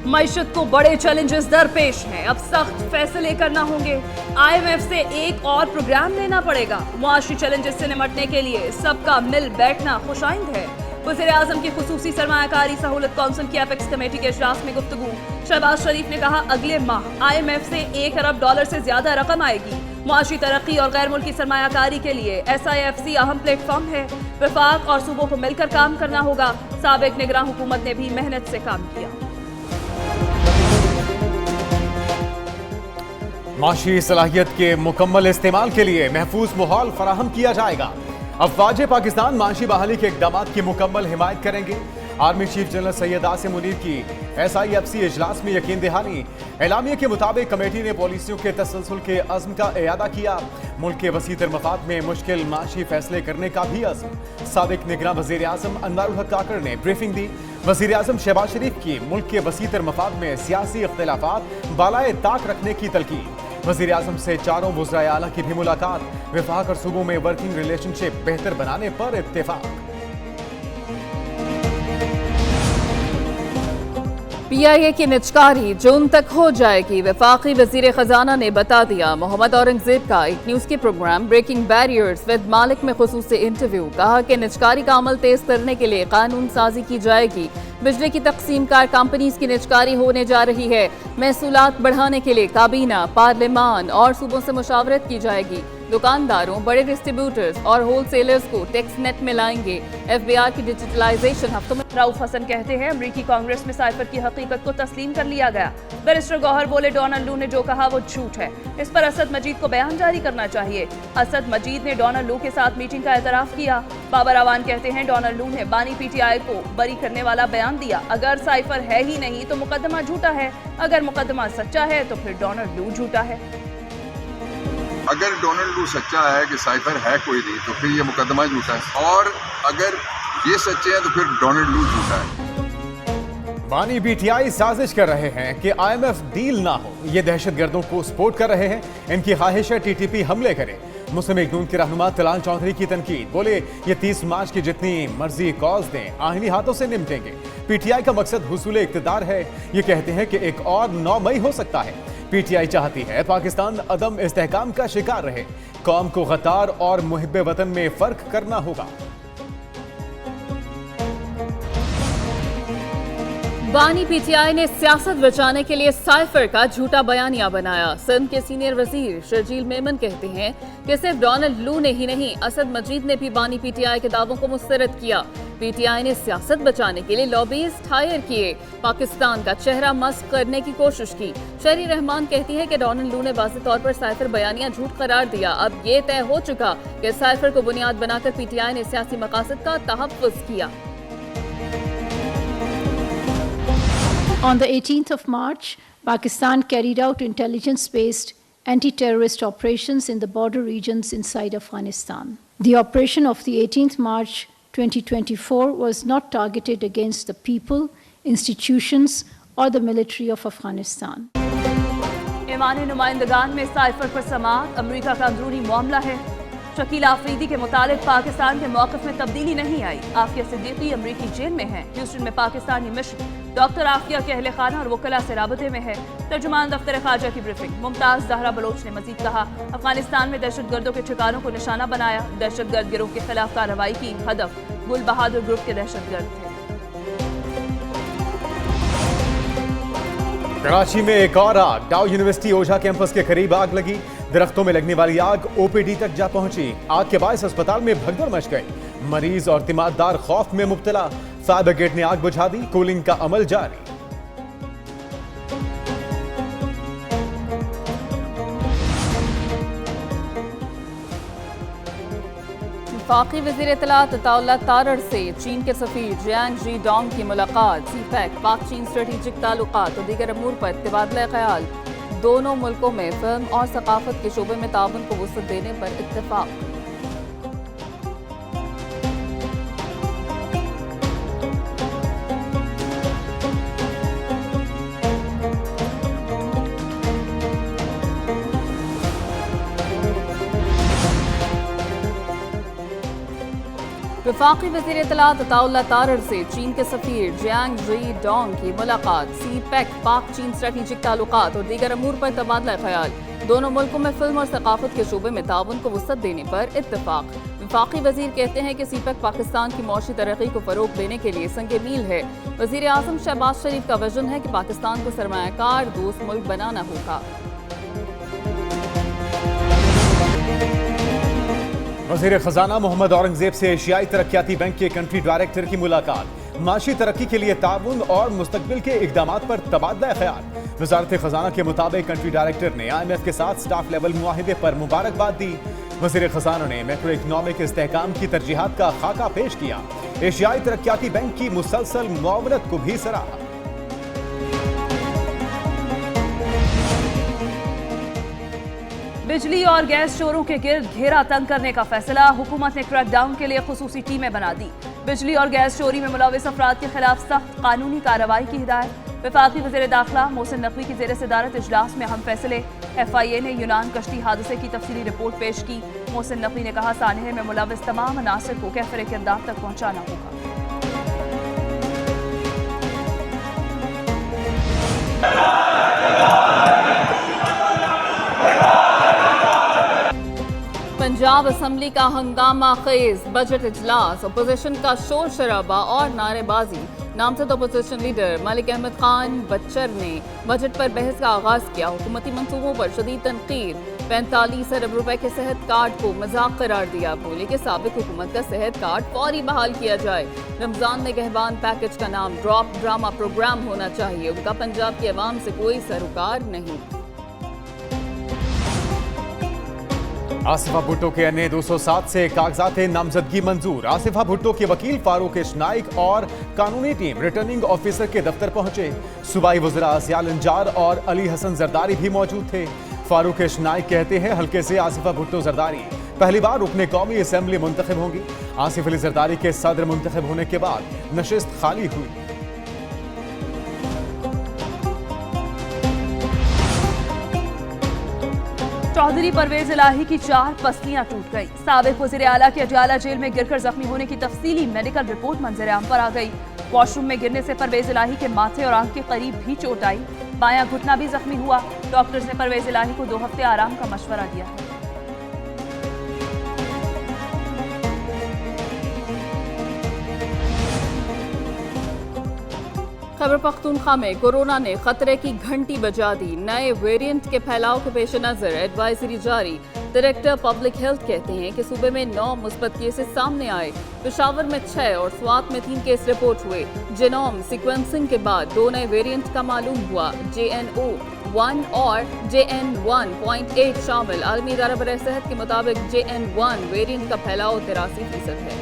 मईशत को बड़े चैलेंजेस दरपेश हैं, अब सख्त फैसले करना होंगे। IMF से एक और प्रोग्राम लेना पड़ेगा। मुआशी चैलेंजेस से निपटने के लिए सबका मिल बैठना खुशाइंद है। वज़ीर-ए-आज़म की खुसूसी सरमायाकारी सहूलत कौंसिल की एपेक्स कमेटी के इजलास में गुफ्तगू। शहबाज शरीफ ने कहा, अगले माह IMF से $1 अरब से ज्यादा रकम आएगी। मुआशी तरक्की और गैर मुल्की सरमायाकारी के लिए SIFC अहम प्लेटफॉर्म है। वफाक और सूबों को मिलकर काम करना होगा। साबिक निगरान हुकूमत ने भी मेहनत से काम किया। माशी सलाहियत के मुकम्मल इस्तेमाल के लिए महफूज माहौल फराहम किया जाएगा। अफवाज पाकिस्तान माशी बहाली के इकदाम की मुकम्मल हिमायत करेंगे। Army chief general Syed Asim Munir की SIFC इजलास में यकीन दहानी। एलामिया के मुताबिक कमेटी ने पॉलिसियों के तसलसल के अज़्म का इयादा किया। मुल्क के वसीतर मफाद में मुश्किल माशी फैसले करने का भी अज़्म। साबिक निगरान वज़ीर आज़म अनवारुल हक काकड़ ने ब्रीफिंग दी। वज़ीर आज़म शहबाज शरीफ की मुल्क के वसीतर मफाद में सियासी इख्तिलाफात बालाए ताक रखने की तलकीन। वज़ीर आज़म से चारों वज़राए आला की भी मुलाकात। वफाक और सूबों में वर्किंग रिलेशनशिप बेहतर बनाने पर इत्तेफाक। PIA की निचकारी जून तक हो जाएगी, वफाकी वजीर खजाना ने बता दिया। मोहम्मद औरंगजेब का एक न्यूज के प्रोग्राम ब्रेकिंग बैरियर्स विद मालिक में खुसूसी इंटरव्यू। कहा कि निचकारी का अमल तेज करने के लिए कानून साजी की जाएगी। बिजली की तकसीम कार कंपनीज की निचकारी होने जा रही है। महसूलात बढ़ाने के लिए काबीना, पार्लियामान और सूबों से मुशावरत की जाएगी। दुकानदारों, बड़े डिस्ट्रीब्यूटर्स और होलसेलर्स को टैक्स नेट में लाएंगे। FBR की डिजिटलाइजेशन हफ्तों में। रऊफ हसन कहते हैं, अमरीकी कांग्रेस में साइफर की हकीकत को तस्लीम कर लिया गया। बैरिस्टर गौहर बोले, डोनाल्ड लू ने जो कहा वो झूठ है। इस पर असद मजीद को बयान जारी करना चाहिए। असद मजीद ने डोनाल्ड लू के साथ मीटिंग का एतराफ किया। बाबर अवान कहते हैं, डोनाल्ड लू ने बानी PTI को बरी करने वाला बयान दिया। अगर साइफर है ही नहीं तो मुकदमा झूठा है, अगर मुकदमा सच्चा है तो फिर डोनाल्ड लू झूठा है। अगर डोनाल्ड लू सच्चा है कि साइफर है कोई नहीं तो फिर ये मुकदमा झूठा है, और अगर ये सच्चे हैं तो फिर डोनाल्ड लू झूठा है। बानी PTI साजिश कर रहे हैं कि IMF डील ना हो। ये दहशतगर्दों को सपोर्ट कर रहे हैं। इनकी ख्वाहिश है TTP हमले करे। मुस्लिम लीग नून के रहनुमा तलाल चौधरी की तनकीद। बोले, ये 30 मार्च की जितनी मर्जी कॉज दें, आहिनी हाथों से निपटेंगे। PTI का मकसद हुसूल इक़्तिदार है। ये कहते हैं कि एक और 9 मई हो सकता है। PTI चाहती है पाकिस्तान अदम इस्तेहकाम का शिकार रहे। कौम को गद्दार और मुहिब्बे वतन में फर्क करना होगा। बानी PTI ने सियासत बचाने के लिए साइफर का झूठा बयानिया बनाया। सिंध के सीनियर वजीर शर्जील मेमन कहते हैं कि सिर्फ डोनाल्ड लू ने ही नहीं, असद मजीद ने भी बानी PTI के दावों को मुस्तरद किया। PTI ने सियासत बचाने के लिए लॉबीइस्ट हायर किए, पाकिस्तान का चेहरा मस्क करने की कोशिश की। शरी रहमान कहती है कि डोनाल्ड लू ने वाज़ेह तौर पर साइफर बयानिया झूठ करार दिया। अब ये तय हो चुका कि साइफर को बुनियाद बनाकर PTI ने सियासी मकासद का तहफ़्फ़ुज़ किया। On the 18th of March, Pakistan carried out intelligence-based anti-terrorist operations in the border regions inside Afghanistan. The operation of the 18th March 2024 was not targeted against the people, institutions or the military of Afghanistan. ईमानी नुमाइंदगान में cipher पर समाअत, अमरीका का अंदरूनी मामला है। शकील आफरीदी के मुताबिक पाकिस्तान के मौक़िफ़ में तब्दीली नहीं आई। आफिया सिद्दीकी अमरीकी जेल में है। ह्यूस्टन में पाकिस्तानी मिशन डॉक्टर आफिया के अहले खाना और वकला से राबते में है। तर्जुमान दफ्तर ख़ारजा की ब्रीफिंग। मुमताज़ ज़हरा बलोच ने मजीद कहा, अफगानिस्तान में दहशतगर्दों के ठिकानों को निशाना बनाया। दहशतगर्द गिरोह के खिलाफ कार्रवाई की। हदफ गुल बहादुर ग्रुप के दहशतगर्द थे। कराची में एक और आग। डाउ यूनिवर्सिटी ओझा कैंपस के करीब आग लगी। दरख्तों में लगने वाली आग OPD तक जा पहुंची। आग के बायस अस्पताल में भगदड़ मच गई। मरीज और तिमारदार खौफ में मुब्तला। फायर ब्रिगेड ने आग बुझा दी। कूलिंग का अमल जारी। वफाकी वज़ीर इत्तलात अताउल्लाह तारड़ से चीन के सफ़ीर जियांग जी डोंग की मुलाकात। CPEC, पाक चीन स्ट्रेटेजिक ताल्लुकात और दीगर अमूर पर तबादला ख्याल। दोनों मुल्कों में फिल्म और सकाफत के शोबे में ताउन को वुसअत देने पर इत्तेफाक। वफाकी वज़ीर इत्तलात अताउल्लाह तारर से चीन के सफ़ीर जियांग जी डोंग की मुलाकात, सी-पैक, पाक चीन स्ट्रेटेजिक ताल्लुकात और दीगर अमूर पर तबादला ख्याल। दोनों मुल्कों में फिल्म और सकाफत के शोबे में ताउन को वसअत देने पर इत्तफाक। वफाकी वज़ीर कहते हैं कि सी-पैक पाकिस्तान की मौशी तरक्की को फ़रोग़ देने के लिए संग मील है। वज़ीर आज़म शहबाज शरीफ का विजन है कि पाकिस्तान को सरमायाकार दोस्त मुल्क बनाना होगा। वज़ीर ख़जाना मोहम्मद औरंगज़ेब से एशियाई तरक्याती बैंक के कंट्री डायरेक्टर की मुलाकात, माशी तरक्की के लिए ताउन और मुस्तकबिल के इक़दामात पर तबादला ख्याल। वज़ारत ख़जाना के मुताबिक कंट्री डायरेक्टर ने IMF के साथ स्टाफ लेवल मुआहिदे पर मुबारकबाद दी। वज़ीर ख़जाना ने मैक्रो इकनॉमिक इस्तेहकाम की तरजीहात का खाका पेश किया। एशियाई तरक्याती बैंक की मुसलसल मुआवनत को भी सराहा। बिजली और गैस चोरों के गिर्द घेरा तंग करने का फैसला, हुकूमत ने क्रैकडाउन के लिए खुसूसी टीमें बना दी। बिजली और गैस चोरी में मुलविस अफराद के खिलाफ सख्त कानूनी कार्रवाई की हिदायत। वफाकी वज़ीर दाखिला मोहसिन नकवी की ज़ेर सदारत इजलास में अहम फैसले। FIA ने यूनान कश्ती हादसे की तफसीली रिपोर्ट पेश की। मोहसिन नकवी ने कहा, सानहे में मुलविस तमाम अनासर को कैफिर किरदार तक पहुँचाना होगा। पंजाब असम्बली का हंगामा खेज बजट इजलास, अपोजिशन का शोर शराबा और नारेबाजी। नामजद अपोजिशन लीडर मलिक अहमद खान बच्चर ने बजट पर बहस का आगाज किया। हुकूमती मंसूबों पर शदीद तनकीद। 45 अरब रुपए के सेहत कार्ड को मजाक करार दिया। बोले कि साबिक हुकूमत का सेहत कार्ड फौरी बहाल किया जाए। रमजान निगहबान पैकेज का नाम ड्रॉप ड्रामा प्रोग्राम होना चाहिए। उनका पंजाब की अवाम से कोई सरोकार नहीं। आसिफा भुट्टो के अन्य 207 से कागजात नामजदगी मंजूर। आसिफा भुट्टो के वकील फारूक नाइक और कानूनी टीम रिटर्निंग ऑफिसर के दफ्तर पहुंचे। सूबाई वज़रा सियाल अंजार और अली हसन जरदारी भी मौजूद थे। फारूक नाइक कहते हैं, हल्के से आसिफा भुट्टो जरदारी पहली बार रुकने कौमी असम्बली मुंतखब होंगी। आसिफ अली जरदारी के सदर मुंतखब होने के बाद नशिस्त खाली हुई। चौधरी परवेज इलाही की 4 पसलियां टूट गई। साबिक वज़ीर आला के अडियाला जेल में गिरकर जख्मी होने की तफसीली मेडिकल रिपोर्ट मंजर-ए-आम पर आ गई। वॉशरूम में गिरने से परवेज इलाही के माथे और आंख के करीब भी चोट आई। बायां घुटना भी जख्मी हुआ। डॉक्टर्स ने परवेज इलाही को 2 हफ्ते आराम का मशवरा दिया है। खैबर पख्तूनख्वा में कोरोना ने खतरे की घंटी बजा दी। नए वेरिएंट के फैलाव के पेश नजर एडवाइजरी जारी। डायरेक्टर पब्लिक हेल्थ कहते हैं कि सूबे में 9 मुस्बत केसेस सामने आए। पेशावर में 6 और स्वात में 3 केस रिपोर्ट हुए। जेनोम सीक्वेंसिंग के बाद 2 नए वेरिएंट का मालूम हुआ। JN.1 और JN.1.8 शामिल। आलमी इदारा बराए सेहत के मुताबिक JN.1 वेरिएंट का फैलाव 83% है।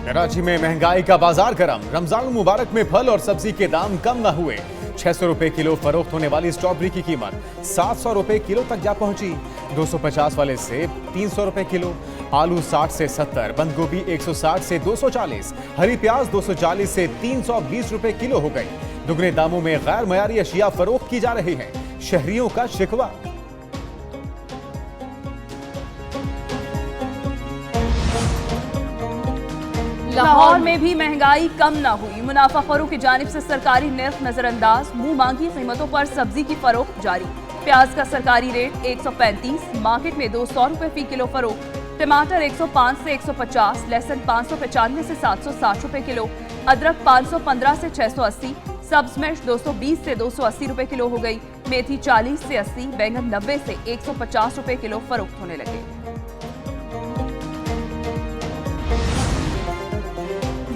कराची में महंगाई का बाजार गर्म। रमजान मुबारक में फल और सब्जी के दाम कम न हुए। 600 रुपए किलो फरोख्त होने वाली स्ट्रॉबेरी की कीमत 700 रुपए किलो तक जा पहुंची। 250 वाले सेब 300 रुपए किलो, आलू 60 से 70, बंद गोभी 160 से 240, हरी प्याज 240 से 320 रुपए किलो हो गई। दुगने दामों में गैर मयारी अशिया फरोख्त की जा रही हैं। शहरियों का शिकवा। लाहौर में भी महंगाई कम न हुई। मुनाफाखोरों की जानिब से सरकारी निर्ख नजरअंदाज। मुंह मांगी कीमतों पर सब्जी की फरोख्त जारी। प्याज का सरकारी रेट 135, मार्केट में 200 रुपए फी किलो फरोख्त। टमाटर 105 से 150, लहसुन 595 से 760 रुपए किलो, अदरक 515 से 680, सब्ज मिर्च 220 से 280 रुपए किलो हो गई। मेथी 40 से 80, बैंगन 90 से 150 रुपए किलो फरोख्त होने लगे।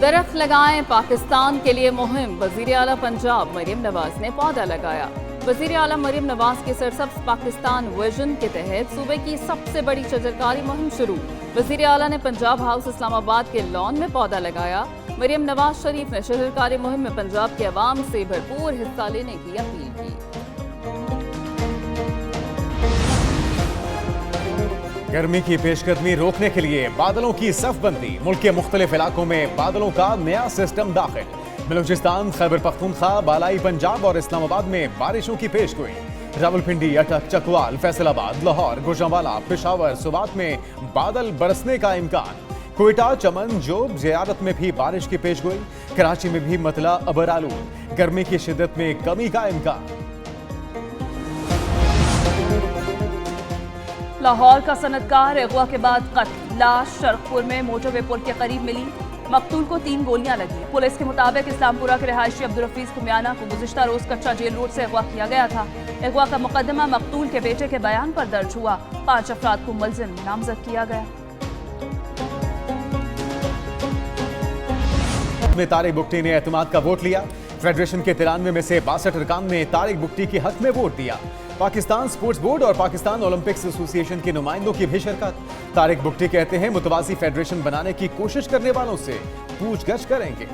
दरख्त लगाएं पाकिस्तान के लिए मुहिम। वज़ीर आला पंजाब मरियम नवाज ने पौधा लगाया। वज़ीर आला मरियम नवाज के सरसब्ज़ पाकिस्तान विजन के तहत सूबे की सबसे बड़ी शजरकारी मुहिम शुरू। वज़ीर आला ने पंजाब हाउस इस्लामाबाद के लॉन में पौधा लगाया। मरियम नवाज शरीफ ने शजरकारी मुहिम में पंजाब के अवाम से भरपूर हिस्सा लेने की अपील की। गर्मी की पेशकदमी रोकने के लिए बादलों की सफबंदी। मुल्क के मुख्तलिफ इलाकों में बादलों का नया सिस्टम दाखिल। बलूचिस्तान, खैबर पख्तूनख्वा, बालाई पंजाब और इस्लामाबाद में बारिशों की पेशगोई। रावलपिंडी, अटक, चकवाल, फैसलाबाद, लाहौर, गुजरांवाला, पेशावर, सुबात में बादल बरसने का इम्कान। क्वेटा, चमन, जोब, जियारत में भी बारिश की पेशगोई। कराची में भी मतला अबरालूद, गर्मी की शिद्दत में कमी का इम्कान। लाहौर का सनतकार अगवा के बाद कत्ल, लाश शरखपुर में मोटरवे पुल के करीब मिली। मकतूल को 3 गोलियां लगी। पुलिस के मुताबिक इस्लामपुरा के रिहायशी अब्दुल हफीज कुमियाना को गुज़िश्ता रोज कच्चा जेल रोड से अगवा किया गया था। अगवा का मुकदमा मकतूल के बेटे के बयान पर दर्ज हुआ। 5 अफराद को मुलजिम नामजद किया गया। में तारिक बुगटी ने एतमाद का वोट लिया। फेडरेशन के 93 में से 62 अरकान ने तारिक बुगटी के हक में वोट दिया। पाकिस्तान स्पोर्ट्स बोर्ड और पाकिस्तान ओलंपिक्स एसोसिएशन के नुमाइंदों की भी शिरकत। तारिक बुगटी कहते हैं मुतवाज़ी फेडरेशन बनाने की कोशिश करने वालों से पूछगछ करेंगे।